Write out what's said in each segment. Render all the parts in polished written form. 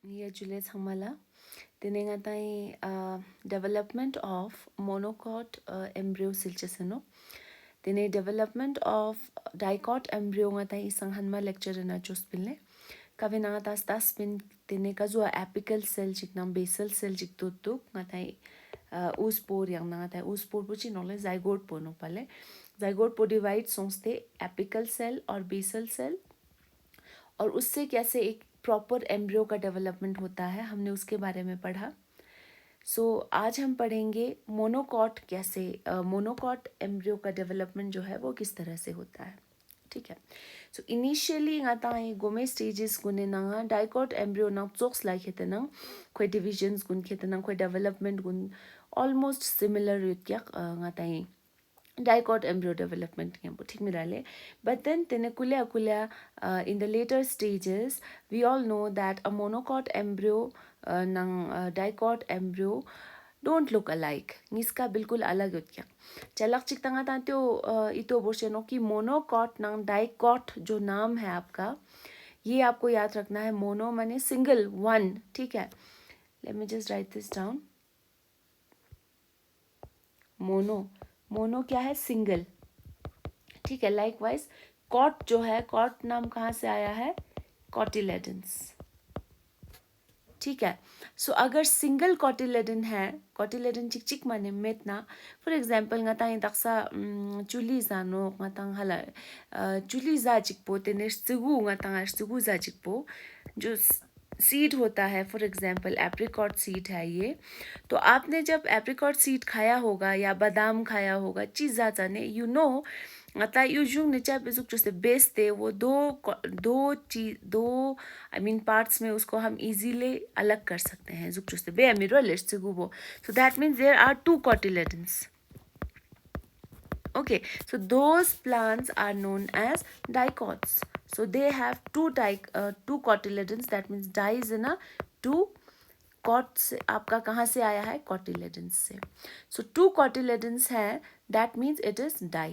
Ye Juliet Hamala. Tinengatay development of monocot embryo silchasano. Tine development of dicot embryo ngatay isang hanma lecture na chuspinle. Kavinangatas taspin tine kazua apical cell chiknang basal cell chiktutuk ngatay uspor yang nangatay uspor puchi nole zygote po no pale. Zygote po divide sonste apical cell और basal cell और उससे कैसे एक proper embryo का development होता है हमने उसके बारे में पढ़ा। आज हम पढ़ेंगे मोनोकॉट कैसे मोनोकॉट एम्ब्रियो का डेवलपमेंट जो है वो किस तरह से होता है। ठीक है। Initially ngata gome stages gune nanga dicot embryo na chokes like hetenang khoi divisions gun hetenang khoi development gun almost similar yutyak ngata dicot embryo development ठीक मिराले but then tenekulea in the later stages we all know that a monocot embryo nang dicot embryo don't look alike निस्का बिल्कुल अलग होत क्या चलक चिक तंगा तांत्यो इतो बोशेनो कि monocot नंग dicot जो नाम है आपका ये आपको याद रखना है। मोनो माने सिंगल वन। ठीक है, late me just write this down. Mono क्या है? सिंगल। ठीक है, लाइकवाइज कॉट जो है, कॉट नाम कहाँ से आया है? कॉटिलेडन्स। ठीक है, अगर सिंगल कॉटिलेडन है, कॉटिलेडन चिक चिक माने मेतना for example ngatang daksa chuli za no ngatang hala chuli za chikpo tene stigu ngatang stigu za chikpo जो सीड होता है, फॉर एग्जांपल एप्रिकॉट सीड है ये। तो आपने जब एप्रिकॉट सीड खाया होगा या बादाम खाया होगा चीज़ा जाने यू नो अतः यूजुंग नेचा बेजुक जो से बेचते वो दो आई मीन पार्ट्स में उसको हम इजीली अलग कर सकते हैं जुक जो से बे अमीरो लिस्ट से गुबो। So that means there are two cotyledons. Okay, so those plants are known as dicots. So they have two cotyledons. That means di is in a two cot से आपका कहाँ से आया है? cotyledons से। So two cotyledons है, that means it is di.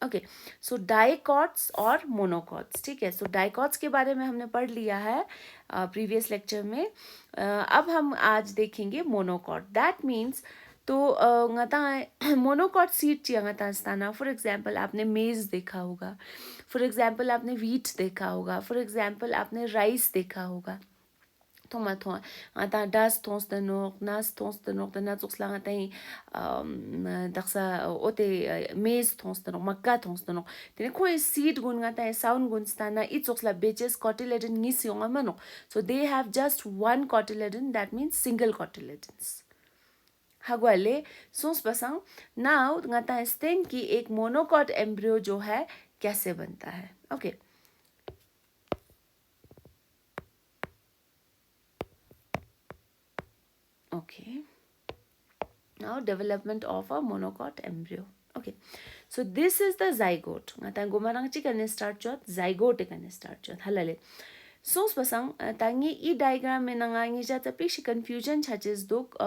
Okay, so dicots और monocots. ठीक है, सो डाइकॉट्स के बारे में हमने पढ़ लिया है प्रीवियस लेक्चर में। अब हम आज देखेंगे मोनोकॉट। दैट मीन्स तो मोनोकॉट सीड चियांगता फॉर एग्जांपल आपने मेज देखा होगा, फॉर एग्जांपल आपने व्हीट देखा होगा, फॉर एग्जांपल आपने राइस देखा होगा। थोमा आता डास थोंस तनोक नास थोंस तनोक तना चुक्सला ngatai daksa ote maize thongs tano makka thongs tano tene khoi seed gun ngatai sound gun stana it choksla beches cotyledon ngis yonga mano, so they have just one cotyledon, that means single cotyledons hagwale सोच बसाऊं। Now ngata stand की एक monocot embryo जो है कैसे बनता है। Okay Okay, now development of a monocot embryo. Okay, so this is the zygote. Ngata gomarang chi kan start chot zygote kan start chot halale. So pasang tangi e diagram में नंगाएंगे जाता पे confusion छाचेस दुक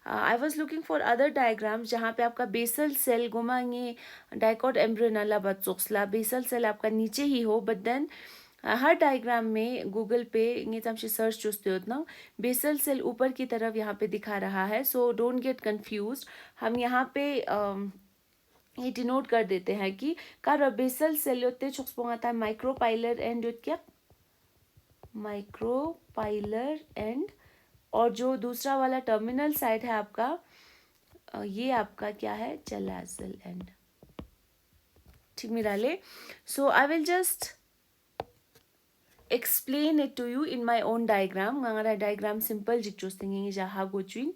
I was looking for other diagrams जहाँ पे आपका basal cell गोमांगे dicot embryo नाला बच्चोक्सला basal cell आपका नीचे ही हो, but then हर डायग्राम में गूगल पे ये तमशी सर्च चूसते हो ना बेसल सेल ऊपर की तरफ यहाँ पे दिखा रहा है। So don't get confuse. हम यहाँ पे ये डिनोट कर देते हैं कि कार बेसल सेल होते छुक्सपोंगाता माइक्रोपाइलर एंड क्या माइक्रोपाइलर एंड, और जो दूसरा वाला टर्मिनल साइड है आपका ये आपका क्या है? चलाजल एंड। ठीक मिराले। So I will just explain it to you in my own diagram। ngara diagram simple जिक्चोस थिंगिंग जहाँ गोचुइन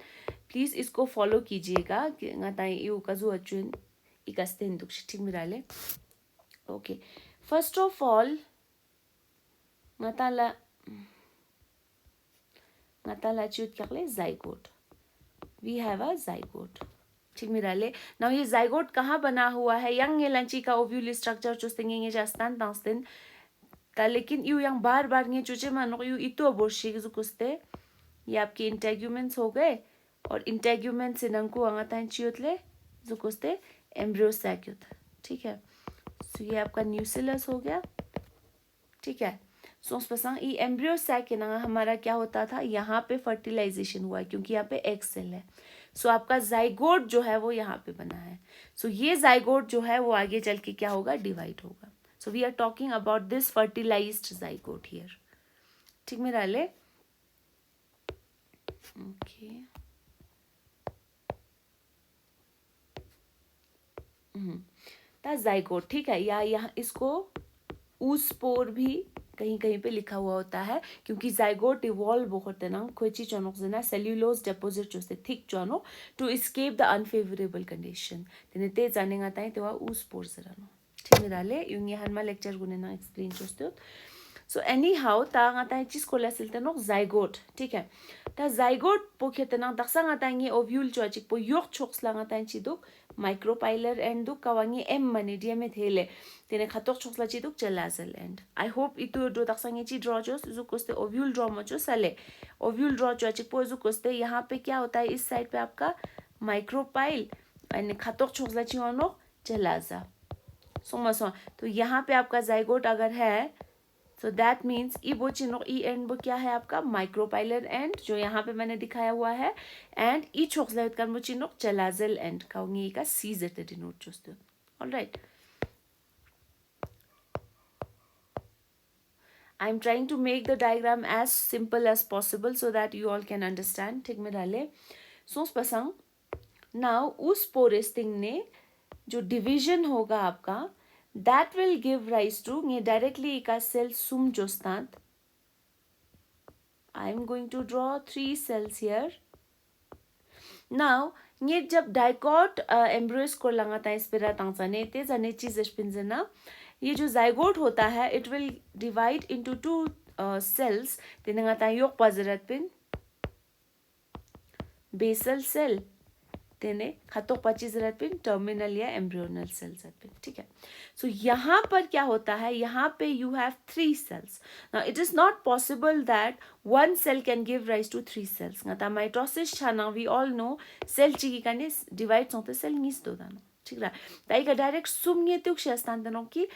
प्लीज इसको फॉलो कीजिएगा कि ngataई यू काजू अचुइन इकास्तेन दुक्ष ठीक मिराले। ओके, फर्स्ट ऑफ ऑल ngataला चुट क्या zygote। we have a zygote। ठीक मिराले। नाउ ये zygote कहाँ बना हुआ है? यंग ये लंची का ओव्यूल स्ट्रक्चर चुस थिंगिंग जास्तान तांस्तेन ता लेकिन यू यंग बार बार ये चूचे मानो यू इतो बोर्शी जो कुस्ते ये आपके इंटेग्यूमेंट्स हो गए, और इंटेग्यूमेंट से नंकु अंगाताइन चियोतले जो कुस्ते एम्ब्रियो सैक होता। ठीक है, सो ये आपका न्यूसिलस हो गया। ठीक है, सोच ई एम्ब्रियो सैक ना हमारा क्या होता था, यहाँ पे फर्टिलाइजेशन हुआ है क्योंकि यहाँ पे एग सेल है। सो आपका जाइगोट जो है वो यहाँ पे बना है। सो ये जाइगोट जो है वो आगे चल के क्या होगा, डिवाइड होगा। So we are talking about this fertilized zygote here. ठीक मेरा ले, ओके। जाइगोट, ठीक है, या यहाँ इसको ऊस्पोर भी कहीं कहीं पे लिखा हुआ होता है क्योंकि जाइगोट इवॉल्व होते ना खोची चोनोक जना सेल्यूलोज डेपोजिट जो से थिक चोनो to escape the unfavourable condition तेने ते जाने गाता है तेवा ऊस्पोर जरानो। ठीक मिराले यूंगी हनमा लेक्चर गुने ना एक्सप्लेन जोस्ते। सो एनी हाउ तांग आता है चीज को लेसिल तेनोक जाइगोट, ठीक है। ता जाइगोट पोखे तेना दक्सा आता है ओव्यूल चोचिक पो योक छोक्स लांग आता है चिदुक माइक्रोपाइलर एंड दुक कवांगी एम मने डिएमे थेले तेने खतोक छोक्स ला चिदुक चलाजल एंड आई होप इतु दो दक्सांगे ची ड्रॉ जोस जो कोस्ते ओव्यूल ड्रॉ मचो सले ओव्यूल ड्रॉ चोचिक पो जो कोस्ते यहाँ पे क्या होता है, इस साइड पे आपका micropyle and Khatok छोक्स La चिवानो chalaza सोमसो। तो यहाँ पे आपका जाइगोट अगर है सो दैट मीन्स ई वो चिन्ह ई एंड वो क्या है आपका माइक्रोपाइलर एंड जो यहाँ पे मैंने दिखाया हुआ है एंड ई छोक्सलाइट का चिन्ह चलाजल एंड काउंगी का सीज एट डिनोट चुस्तु। Alright, I am trying to make the diagram as simple as possible so that you all can understand. ठीक में डाले सोच पसंग नाउ उस पोरेस्टिंग ने जो डिविजन होगा आपका that will give rise to ये directly का cell sum जोस्तांत। I am going to draw 3 cells here. Now ये जब डाइकोट एम्ब्रियोस को लगाता है इस पर तांसाने ते जाने चीज स्पिंजना ये जो जाइगोट होता है it will divide into 2 cells तेने गाता है योग पजरत पिन बेसल सेल तेने खतो 25 पिन टर्मिनल या एम्ब्रियोनल सेल्स पिन। ठीक है, सो यहाँ पर क्या होता है, यहाँ पे you have 3 cells. Now it is not possible that 1 cell can give rise to 3 cells ngata mitosis छाना वी ऑल नो सेल चिकी काने डिवाइड सोते सेल निस दो दानो। ठीक है, ताई का डायरेक्ट सुमगे तुक शास्तान दनो की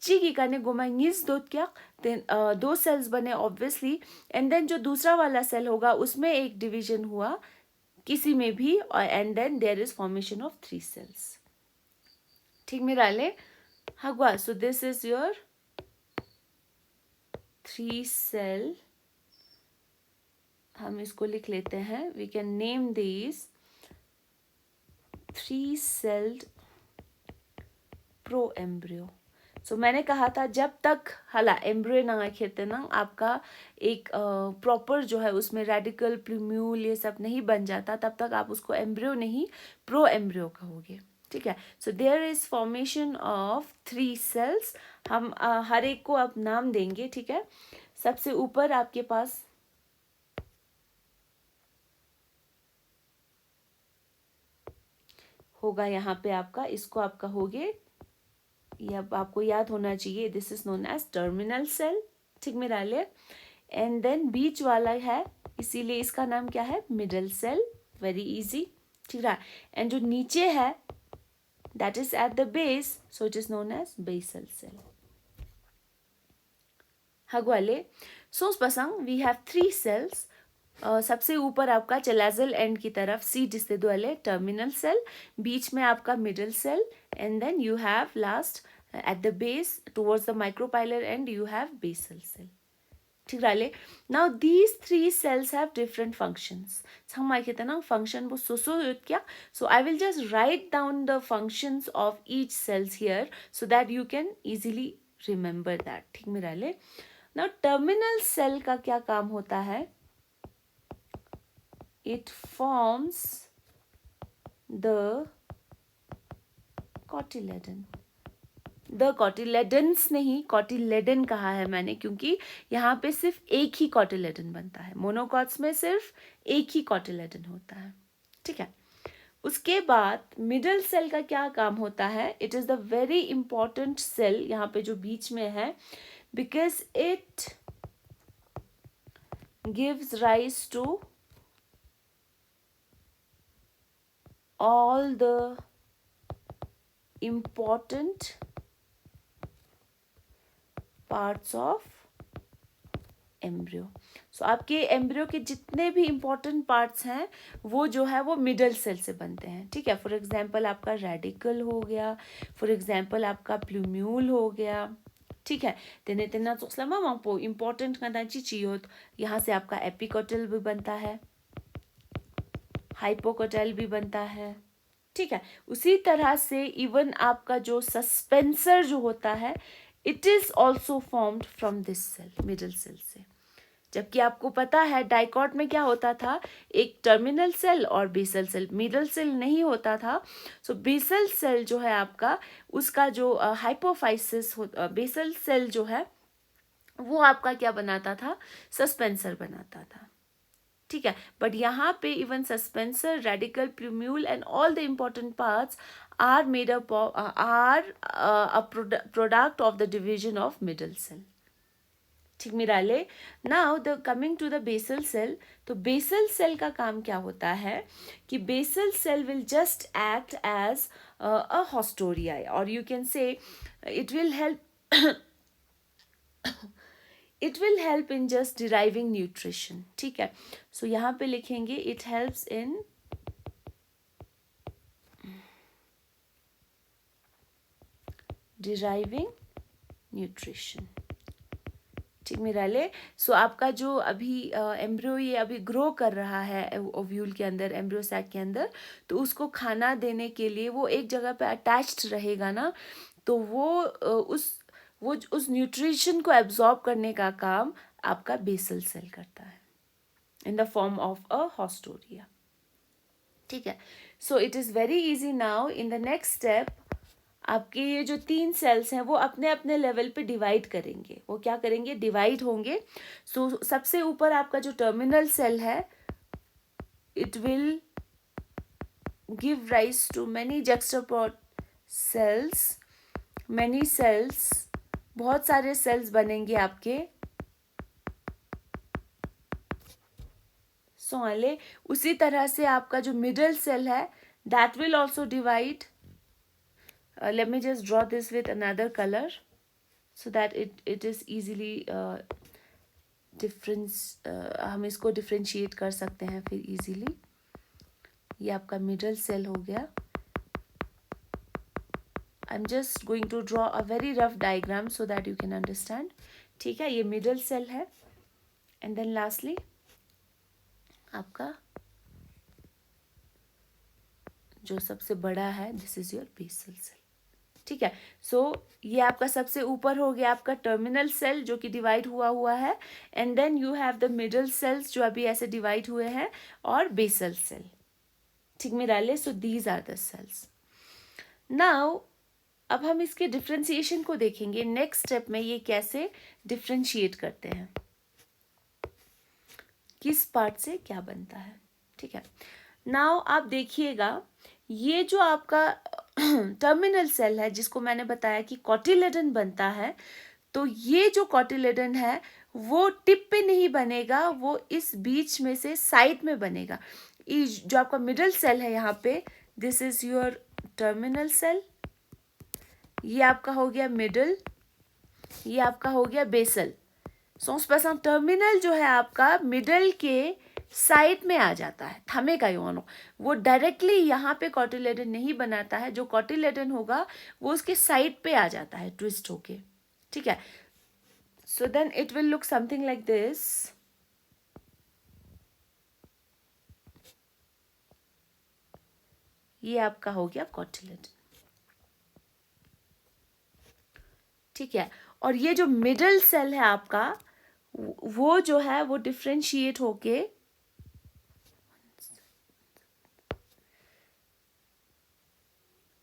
चिकी काने गोमा निस दो क्या देन 2 सेल्स बने ऑब्वियसली एंड देन जो दूसरा वाला सेल होगा उसमें एक डिवीजन हुआ किसी में भी and then there is formation of 3 cells. ठीक मेरा ले हगवा, so this is your 3 cell, हम इसको लिख लेते हैं, we can name this 3 celled pro embryo. So मैंने कहा था जब तक हाला एम्ब्रियो ना खेते ना आपका एक प्रॉपर जो है उसमें रेडिकल प्लूम्यूल ये सब नहीं बन जाता तब तक आप उसको एम्ब्रियो नहीं प्रो एम्ब्रियो कहोगे। ठीक है, so there is formation of 3 cells. हम हर एक को अब नाम देंगे। ठीक है, सबसे ऊपर आपके पास होगा यहाँ पे आपका, इसको आप कहोगे, ये अब आपको याद होना चाहिए, this is known as terminal cell. ठीक में डाले एंड देन बीच वाला है इसीलिए इसका नाम क्या है, मिडल सेल, वेरी इजी। ठीक है, एंड जो नीचे है that is at the base so it is known as basal cell. हगवाले सोच पसंग वी हैव 3 सेल्स। सबसे ऊपर आपका चलाजल एंड की तरफ सी जिससे दो वाले टर्मिनल सेल, बीच में आपका middle cell and then you have last at the base towards the micropylar end you have basal cell. ठीक है, now these 3 cells have different functions. हम कहते हैं ना function वो सो क्या, so I will just write down the functions of each cells here so that you can easily remember that. ठीक है, now terminal cell का क्या काम होता है, it forms the cotyledon. The cotyledons नहीं, कॉटिलेडन कहा है मैंने क्योंकि यहाँ पे सिर्फ एक ही कॉटिलेडन बनता है, मोनोकॉट्स में सिर्फ एक ही कॉटिलेडन होता है। ठीक है, उसके बाद मिडल सेल का क्या काम होता है, it is the very important cell यहाँ पे जो बीच में है because it gives rise to all the important parts of embryo. So आपके एम्ब्रियो के जितने भी इम्पोर्टेंट पार्ट्स हैं वो जो है वो मिडल सेल से बनते हैं, ठीक है। फॉर एग्जांपल आपका रेडिकल हो गया, फॉर एग्जांपल आपका प्लूम्यूल हो गया, ठीक है। तेने तेना सोचला मापो इम्पोर्टेंट कदाची चियोत, यहाँ से आपका एपिकोटल भी बनता है, हाइपोकोटल भी बनता है, ठीक है। उसी तरह से इवन आपका जो सस्पेंसर जो होता है it is also formed from this cell, middle cell से। जबकि आपको पता है डाइकॉट में क्या होता था, एक टर्मिनल सेल और बेसल सेल, मिडल सेल नहीं होता था। सो बेसल सेल जो है आपका, उसका जो हाइपोफाइसिस बेसल सेल जो है वो आपका क्या बनाता था, सस्पेंसर बनाता था, ठीक है। बट यहाँ पे even suspensor, radicle, plumule and all the important parts are made up are a product of the division of middle cell, ठीक मिराले। Now the coming to the basal cell, तो बेसल सेल का काम क्या होता है कि basal cell will just act as a haustoria, और you can say it will help it will help in just deriving nutrition, ठीक है। सो यहाँ पे लिखेंगे it helps in deriving nutrition, ठीक मिराले। सो आपका जो अभी एम्ब्रियो ये अभी ग्रो कर रहा है ओव्यूल के अंदर, एम्ब्रियो सैक के अंदर, तो उसको खाना देने के लिए वो एक जगह पे अटैच्ड रहेगा ना, तो वो उस न्यूट्रिशन को एब्जॉर्ब करने का काम आपका बेसल सेल करता है in the form of a haustoria, ठीक है। So it is very easy now in the next step, आपके ये जो 3 सेल्स हैं वो अपने अपने लेवल पे डिवाइड करेंगे, वो क्या करेंगे, डिवाइड होंगे। सो सबसे ऊपर आपका जो टर्मिनल सेल है it will give rise to many juxtapod cells, many cells, बहुत सारे सेल्स बनेंगे आपके सोले। उसी तरह से आपका जो मिडल सेल है that will also divide. Let me just draw this with another color so that it is easily हम इसको डिफ्रेंशिएट कर सकते हैं फिर easily। ये आपका मिडल सेल हो गया। I'm just going to draw a very rough diagram so that you can understand, ठीक है। ये मिडल सेल है and then lastly आपका जो सबसे बड़ा है this is your basal cell, ठीक है। सो ये आपका सबसे ऊपर हो गया आपका टर्मिनल सेल जो कि डिवाइड हुआ है, and then you have the middle cells जो अभी ऐसे डिवाइड हुए हैं, और बेसल सेल, ठीक मिराले। So these are the cells. Now अब हम इसके डिफ्रेंशिएशन को देखेंगे नेक्स्ट स्टेप में, ये कैसे डिफ्रेंशिएट करते हैं, किस पार्ट से क्या बनता है, ठीक है। नाउ आप देखिएगा ये जो आपका टर्मिनल सेल है जिसको मैंने बताया कि कॉटिलेडन बनता है, तो ये जो कॉटिलेडन है वो टिप पे नहीं बनेगा, वो इस बीच में से साइड में बनेगा। जो आपका मिडल सेल है यहाँ पे, this is your terminal cell, ये आपका हो गया मिडल, ये आपका हो गया बेसल। सो टर्मिनल जो है आपका मिडल के साइड में आ जाता है, थमेगा योनो, वो डायरेक्टली यहाँ पे कॉटिलेडन नहीं बनाता है, जो कॉटिलेडन होगा वो उसके साइड पे आ जाता है ट्विस्ट होके, ठीक है। So then it will look something like this, ये आपका हो गया कॉटिलेडन, ठीक है। और ये जो मिडल सेल है आपका वो जो है वो डिफ्रेंशिएट होके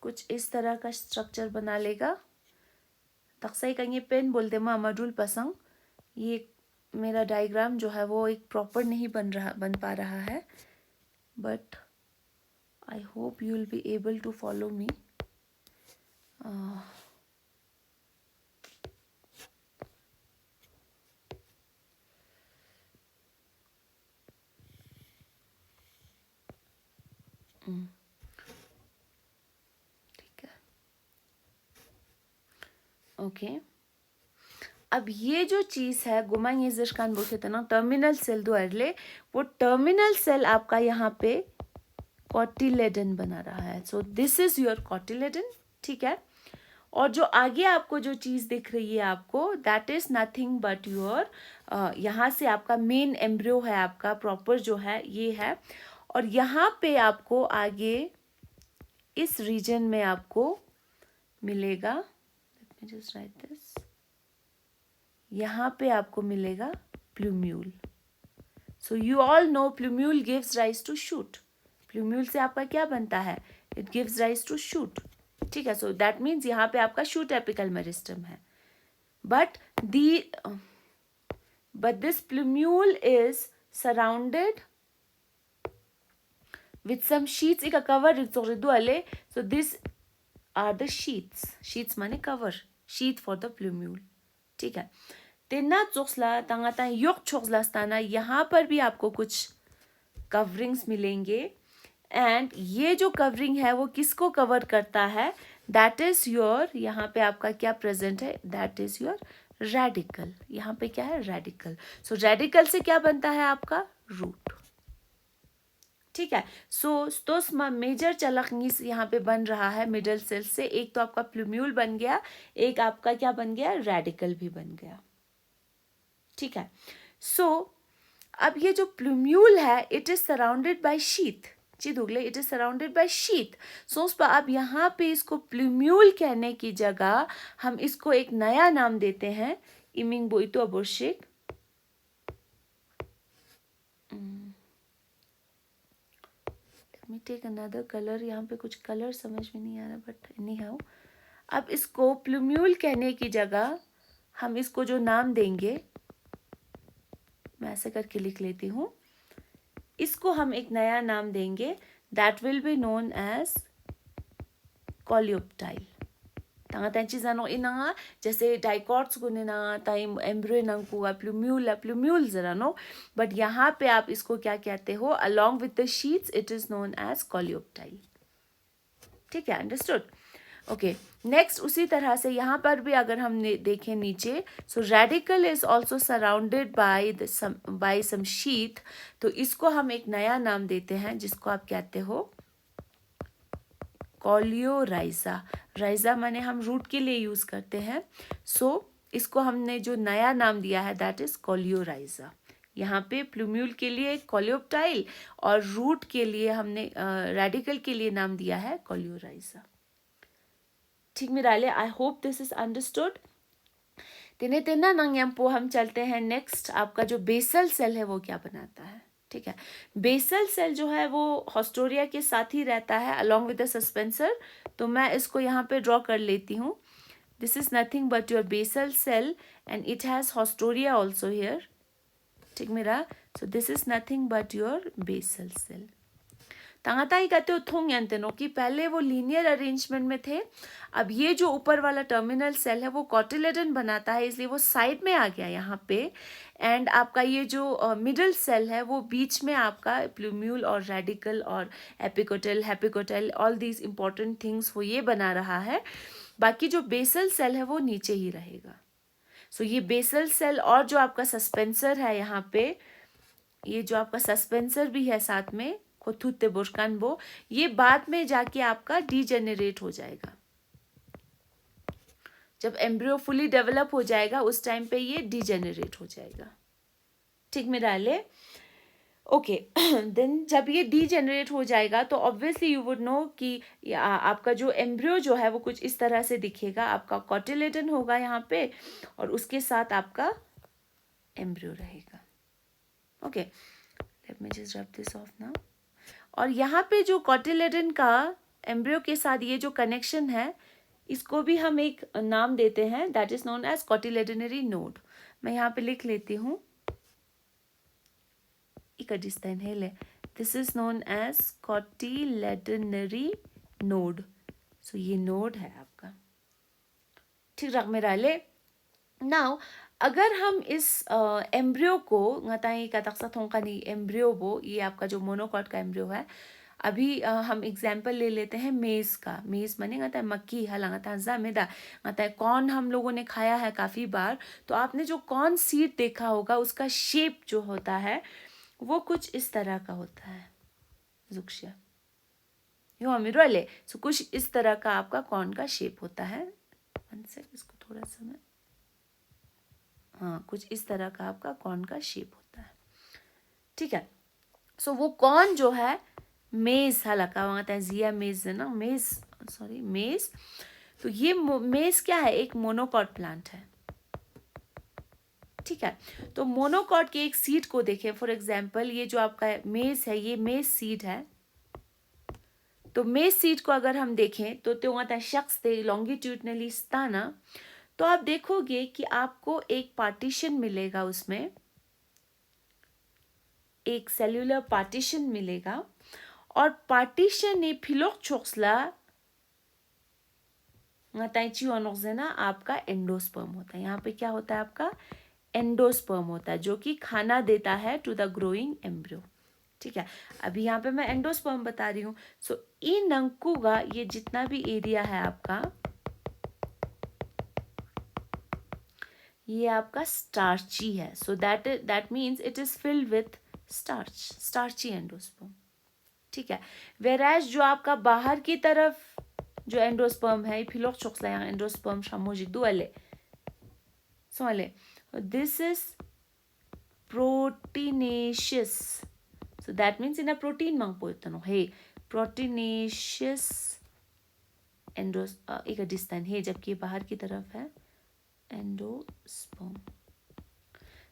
कुछ इस तरह का स्ट्रक्चर बना लेगा। तक्सई कहीं पेन बोलते माँ मडुल पसंग, ये मेरा डायग्राम जो है वो एक प्रॉपर नहीं बन पा रहा है, but I hope you will be able to follow me. ठीक है, ओके। अब ये जो चीज़ है गुमांग ये जिरकान बोलते ना टर्मिनल सेल दो अरले, वो टर्मिनल सेल आपका यहाँ पे कॉटिलेडन बना रहा है. सो दिस इज योर कॉटिलेडन. ठीक है. और जो आगे आपको जो चीज़ दिख रही है आपको, that is nothing but your, यहाँ से आपका मेन एम्ब्रियो है, आपका प्रॉपर जो है ये है. और यहाँ पे आपको आगे इस रीजन में आपको मिलेगा, let me just write this, यहाँ पे आपको मिलेगा plumule. So you all know plumule gives rise to shoot. Plumule से आपका क्या बनता है? It gives rise to shoot. ठीक है. सो दैट मीन्स यहाँ पे आपका शूट एपिकल मेरिस्टम है. But this plumule is surrounded with some sheets ika cover रिक्सोरिदु अले. So this are the sheets. Sheets माने cover. Sheet for the plumule. ठीक है. तेना चोक्सला तंगाता yok चोक्सला स्ताना, यहाँ पर भी आपको कुछ कवरिंग्स मिलेंगे. एंड ये जो कवरिंग है वो किसको कवर करता है? दैट इज योर, यहाँ पे आपका क्या प्रेजेंट है? That is your radical. यहाँ पे क्या है? रेडिकल. सो रेडिकल से क्या बनता है आपका? रूट. ठीक है. सो मेजर चलकनीस यहाँ पे बन रहा है मिडल सेल से. एक तो आपका प्लूम्यूल बन गया, एक आपका क्या बन गया? रेडिकल भी बन गया. ठीक है. सो अब ये जो प्लूम्यूल है it is surrounded by sheath. जी दुगले, it is surrounded by sheath. So अब यहाँ पे इसको प्लूम्यूल कहने की जगह हम इसको एक नया नाम देते हैं, इमिंग बोइतो बोर्शिक. me take another color. यहाँ पे कुछ कलर समझ में नहीं आ रहा, बट anyhow अब इसको प्लूम्यूल कहने की जगह हम इसको जो नाम देंगे, मैं ऐसे करके लिख लेती हूँ, इसको हम एक नया नाम देंगे. That will be known as coleoptile. तंगा तेंची जानो इनंगा जैसे डाइकॉट्स गुने ना टाइम एम्ब्रियो नंगुआ प्लूम्यूल जरा नो. बट यहाँ पे आप इसको क्या कहते हो? Along with the sheaths it is known as coleoptile. ठीक है. अंडरस्टूड. ओके. नेक्स्ट उसी तरह से यहाँ पर भी अगर हम देखें नीचे, so radicle is also surrounded by some sheath. तो इसको हम एक नया नाम देते हैं जिसको आप कहते हो कॉलियोराइजा. राइजा माने हम रूट के लिए यूज करते हैं. सो इसको हमने जो नया नाम दिया है दैट इज कॉलियोराइजा. यहाँ पे प्लूम्यूल के लिए कॉलियोप्टाइल और रूट के लिए हमने रेडिकल के लिए नाम दिया है कॉलियोराइजा. ठीक मिराले, I hope this is understood. तेने तेना नंगयम्पो हम चलते हैं नेक्स्ट. आपका जो बेसल सेल है वो क्या बनाता है? ठीक है. बेसल सेल जो है वो हॉस्टोरिया के साथ ही रहता है अलोंग विद द सस्पेंसर. तो मैं इसको यहाँ पे ड्रॉ कर लेती हूँ. This is nothing but your basal cell and it has haustoria also here. ठीक मेरा. So this is nothing but your basal cell. तांगाताई कहते हो थोंग जानते नो कि पहले वो लीनियर अरेंजमेंट में थे. अब ये जो ऊपर वाला टर्मिनल सेल है वो कॉटिलेडन बनाता है, इसलिए वो साइड में आ गया यहाँ पे. एंड आपका ये जो मिडल सेल है वो बीच में आपका प्लूम्यूल और रेडिकल और एपिकोटल हेपिकोटल ऑल दीज इंपॉर्टेंट थिंग्स वो ये बना रहा है. बाकी जो बेसल सेल है वो नीचे ही रहेगा. सो ये बेसल सेल और जो आपका सस्पेंसर है यहाँ पे, ये जो आपका सस्पेंसर भी है साथ में कोथुते बुर्कान वो, ये बाद में जाके आपका डीजेनरेट हो जाएगा. जब एम्ब्रियो फुली डेवलप हो जाएगा उस टाइम पे ये डीजेनरेट हो जाएगा. ठीक मेरा ले. ओके. देन जब ये डीजेनरेट हो जाएगा तो ऑब्वियसली यू वुड नो कि आपका जो एम्ब्रियो जो है वो कुछ इस तरह से दिखेगा. आपका कॉटिलेडन होगा यहाँ पे और उसके साथ आपका एम्ब्रियो रहेगा. Okay. Late me just rub this of now. और यहाँ पे जो कॉटिलेडन का एम्ब्रियो के साथ ये जो कनेक्शन है इसको भी हम एक नाम देते हैं. That is known as cotyledonary node. मैं यहाँ पे लिख लेती हूँ. This is known as cotyledonary node. So ये नोड है आपका. ठीक रख मेरा ले. नाउ अगर हम इस एम्ब्रियो को ngataई का तक्सा थोंका नहीं एम्ब्रियो वो, ये आपका जो मोनोकॉट का एम्ब्रियो है, अभी हम एग्जाम्पल ले लेते हैं मेज़ का। मेज़ माने आता है मक्की, हला आता है जामेदा, आता है कॉर्न हम लोगों ने खाया है काफ़ी बार। तो आपने जो कॉर्न सीड देखा होगा उसका शेप जो होता है वो कुछ इस तरह का होता है। जुक्शिया यो अमीरो ले, सो कुछ इस तरह का आपका कॉर्न का शेप होता है। वन सेक, इसको थोड़ा सा मैं, हाँ कुछ इस तरह का आपका कॉर्न का शेप होता है। ठीक है, सो वो कॉर्न जो है मेज हलाका वहाँ था जिया मेज है ना, मेज, सॉरी मेज। तो ये मेज क्या है, एक मोनोकॉट प्लांट है। ठीक है, तो मोनोकॉट के एक सीड को देखें। फॉर एग्जाम्पल ये जो आपका मेज है ये मेज सीड है। तो मेज सीड को अगर हम देखें तो वहाँ शख्स थे लॉन्गिट्यूडनली स्थाना, तो आप देखोगे कि आपको एक पार्टीशन मिलेगा, उसमें एक सेल्यूलर पार्टीशन मिलेगा। और पार्टीशन ये फिलोक छोक्सला ना आपका एंडोस्पर्म होता है। यहाँ पे क्या होता है, आपका एंडोस्पर्म होता है जो कि खाना देता है टू द ग्रोइंग एम्ब्रियो। ठीक है, अभी यहाँ पे मैं एंडोस्पर्म बता रही हूँ। सो इन नंकुगा ये जितना भी एरिया है आपका, ये आपका स्टार्ची है। So that means it is filled with starch, starchy endosperm. ठीक है, वेराज जो आपका बाहर की तरफ जो एंडोस्पर्म है, फिलोक चोक्सला यहाँ endosperm शामोजिक दुआले Sole, this is proteinaceous. So that means in a protein mang po ito no. Hey, proteinaceous endos एक डिस्टेंस है जबकि बाहर की तरफ है एंडोस्पर्म।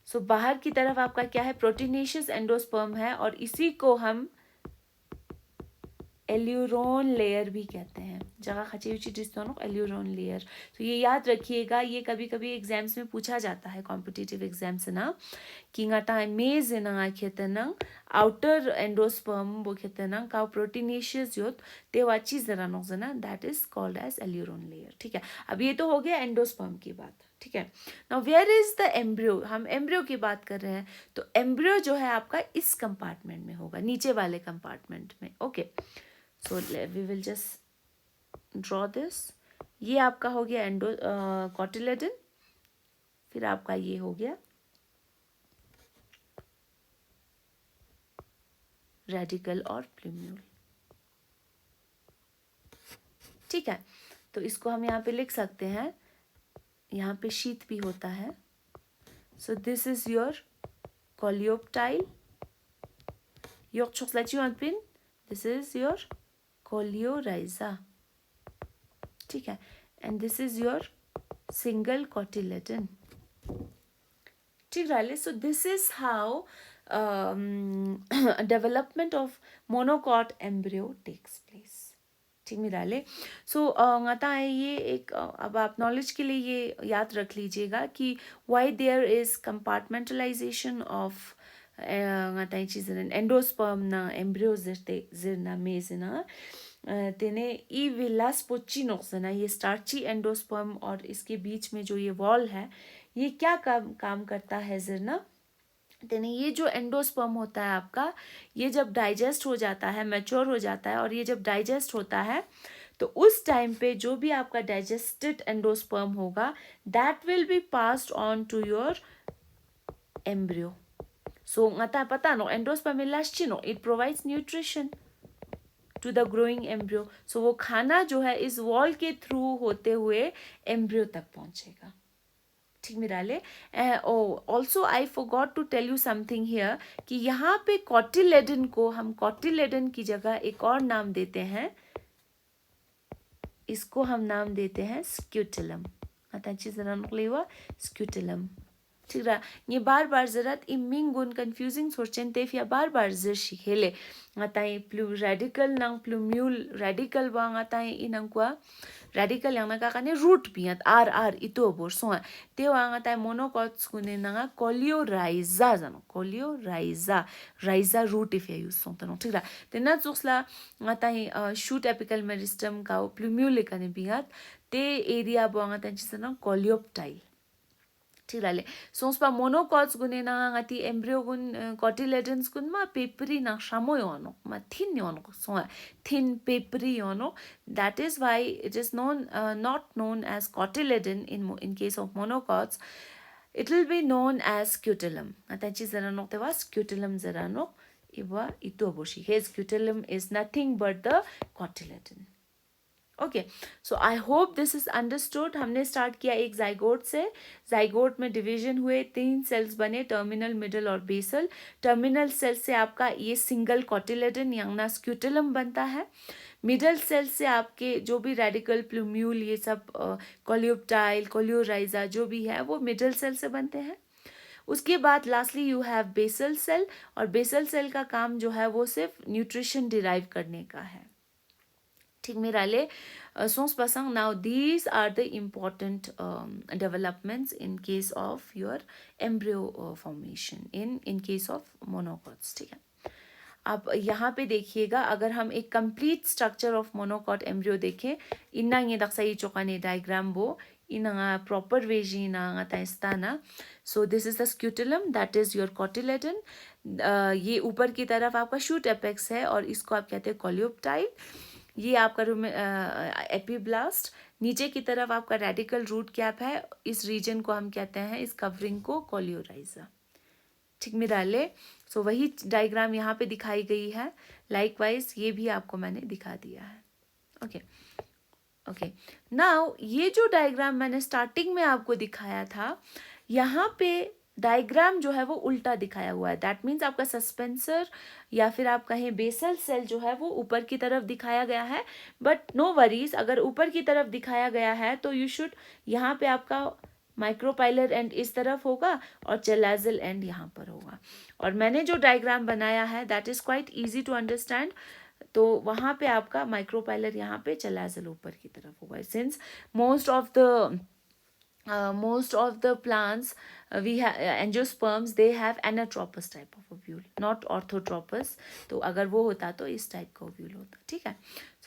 सो बाहर की तरफ आपका क्या है, प्रोटीनेशियस एंडोस्पर्म है। और इसी को हम एल्यूरोन लेयर भी कहते हैं। जगह खची हुई डिस्टोनो एल्यूरोन लेयर। तो ये याद रखिएगा, ये कभी कभी एग्जाम्स में पूछा जाता है, कॉम्पिटिटिव एग्जाम्स ना, कि ngata मेज ना खेतना आउटर एंडोस्पर्म वो खेतना का प्रोटीनेशियस योत ते वाची जरा नोजना, that is called as aleurone layer. ठीक है, अब ये तो हो गया एंडोस्पर्म की बात। ठीक है, now where is the embryo, हम एम्ब्रियो की बात कर रहे हैं। तो एम्ब्रियो जो है आपका इस कंपार्टमेंट में होगा, नीचे वाले कंपार्टमेंट में। Okay, so we will just draw this. ये आपका हो गया एंडो कॉटिलेडन, फिर आपका ये हो गया रेडिकल और प्लूम्यूल। ठीक है, तो इसको हम यहाँ पे लिख सकते हैं, यहाँ पे शीत भी होता है। सो this is your coleoptile, your pin, this is your coleorhiza. ठीक है, and this is your single cotyledon. ठीक है, सो this is how development of monocot embryo takes place। ठीक मिराले, सो ngata है ये एक अब आप नॉलेज के लिए ये याद रख लीजिएगा कि why there is compartmentalization of ngata चीज़ें एंडोस्पर्म ना एम्ब्रियो जिरना मेजना तेने ई विलास पोचिनोक्स ना, ये स्टार्ची एंडोस्पर्म और इसके बीच में जो ये वॉल है, ये क्या काम करता है जिरना, तेने ये जो एंडोस्पर्म होता है आपका, ये जब डाइजेस्ट हो जाता है, मैच्योर हो जाता है, और ये जब डाइजेस्ट होता है तो उस टाइम पे जो भी आपका डाइजेस्टेड एंडोस्पर्म होगा, that will be passed on to your embryo. So ngata पता नो एंडोस्पर्म इलास्टिनो, it provides nutrition to the growing embryo. So वो खाना जो है इस वॉल के थ्रू होते हुए एम्ब्रियो तक पहुंचेगा। ठीक मिराले, also I forgot to tell you something here कि यहाँ पे कॉटिलेडन को हम कॉटिलेडन की जगह एक और नाम देते हैं, इसको हम नाम देते हैं स्क्यूटेलम। स्क्यूटेलम। ठीक है, ये बार बार जरूरत इमिंग गुन कंफ्यूजिंग सोचें ते फिर बार बार जर शिखेले आता है प्लू रेडिकल नंग प्लूम्यूल रेडिकल बांग आता है इनंगवा radical yang nakakane root biat r ito borso te wang आता है monocots kune nanga coleorhiza zano coleorhiza rhiza root if you use something ठीक है, तेना चुसला आता है shoot apical meristem का plumule कने बियात ते एरिया बांग आता है जिसना coleoptile। Tirale. Sonspa monocots gunena ngati embryo gun cotyledons gun ma papery na shamoyono ma thin yono so thin papery yono. That is why it is known not known as cotyledon in case of monocots. It will be known as scutellum. Atachi zarano te was scutellum zarano iwa itoboshi. His scutellum is nothing but the cotyledon. Okay so I hope this is understood. हमने start किया एक zygote से. Zygote में division हुए, 3 sales बने, terminal, middle और basal. Terminal cell से आपका ये सिंगल कॉटिलेडन यांगना स्क्यूटेलम बनता है. मिडल सेल से आपके जो भी रेडिकल, प्लूम्यूल, ये सब कोलियोप्टाइल, कोलियोराइजा जो भी है वो मिडल सेल से बनते हैं. उसके बाद lastly you have basal cell, और बेसल सेल का काम जो है वो सिर्फ न्यूट्रिशन डिराइव करने का है. ठीक मेरा ले सोच पसंग. Now these are the important developments in case of your embryo formation in case of monocots. ठीक है, अब यहाँ पे देखिएगा, अगर हम एक complete structure of monocot embryo देखें, इन्ना ये दक्साई चौकाने डायग्राम वो इना प्रॉपर वेजी ना ताइस्ताना. So this is the scutellum, that is your cotyledon. ये ऊपर की तरफ आपका शूट एपेक्स है और इसको आप कहते हैं कोलियोप्टाइल. ये आपका एपीब्लास्ट. नीचे की तरफ आपका रेडिकल रूट कैप है. इस रीजन को हम कहते हैं, इस कवरिंग को कोलियोराइजा. ठीक मिराले. सो वही डायग्राम यहाँ पे दिखाई गई है. लाइकवाइज ये भी आपको मैंने दिखा दिया है. Okay okay. नाउ ये जो डायग्राम मैंने स्टार्टिंग में आपको दिखाया था, यहाँ पे डायग्राम जो है वो उल्टा दिखाया हुआ है. दैट मीन्स आपका सस्पेंसर या फिर आप कहें बेसल सेल जो है वो ऊपर की तरफ दिखाया गया है. बट नो वरीज, अगर ऊपर की तरफ दिखाया गया है तो यू शुड, यहाँ पे आपका माइक्रोपाइलर एंड इस तरफ होगा और चेलाजल एंड यहाँ पर होगा. और मैंने जो डायग्राम बनाया है that is quite easy to understand. तो वहाँ पे आपका माइक्रोपाइलर यहाँ पे, चेलाजल ऊपर की तरफ होगा. Since most of the plants we have angiosperms, they have anatropous type of ovule, not orthotropous. तो अगर वो होता तो इस टाइप का ovule होता. ठीक है.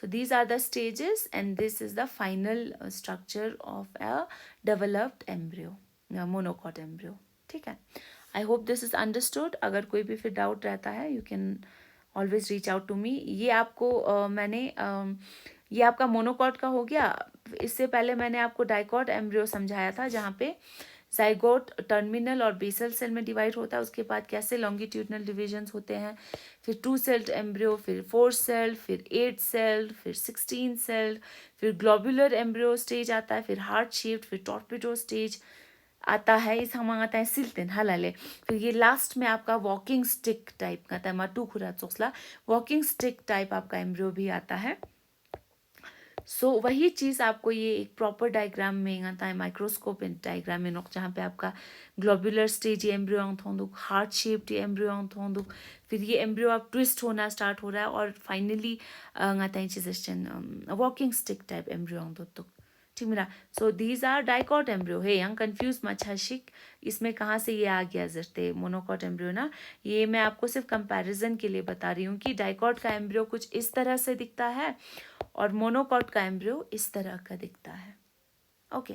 So these are the stages and this is the final structure of a developed embryo, monocot embryo. ठीक है. I hope this is understood. अगर कोई भी फिर डाउट रहता है you can always reach out to me. ये आपको मैंने ये आपका मोनोकॉट का हो गया. इससे पहले मैंने आपको डाइकॉट एम्ब्रियो समझाया था, जहाँ पे जाइगोट टर्मिनल और बेसल सेल में डिवाइड होता है. उसके बाद कैसे लॉन्गिट्यूडनल डिविजन्स होते हैं, फिर 2 सेल्ड एम्ब्रियो, फिर 4 सेल, फिर 8 सेल, फिर 16 सेल, फिर ग्लोबुलर एम्ब्रियो स्टेज आता है, फिर हार्ट शेप्ड, फिर टॉर्पिडो स्टेज आता है. इस हम आता है सिल्टेन हलाले. फिर ये लास्ट में आपका वॉकिंग स्टिक टाइप का आता है, माटू खुरा चोसला वॉकिंग स्टिक टाइप आपका एम्ब्रियो भी आता है. सो वही चीज़ आपको ये एक प्रॉपर डायग्राम में आता है, माइक्रोस्कोप डायग्राम में नोक, जहाँ पे आपका ग्लोबुलर स्टेज ये एम्ब्रियो थोंदुक, हार्ट शेप्ड ये एम्ब्रियो थोंदुक, फिर ये एम्ब्रियो आप ट्विस्ट होना स्टार्ट हो रहा है और फाइनली आता है चीज़ वॉकिंग स्टिक टाइप एम्ब्रियो होंदुक. ठीक मेरा. So these are dicot embryo. हे यंग कंफ्यूज मच्छाशिक, इसमें कहाँ से ये आ गया जरते मोनोकॉट एम्ब्रियो ना. ये मैं आपको सिर्फ कंपैरिजन के लिए बता रही हूँ कि डाइकॉट का एम्ब्रियो कुछ इस तरह से दिखता है और मोनोकॉट का एम्ब्रियो इस तरह का दिखता है. ओके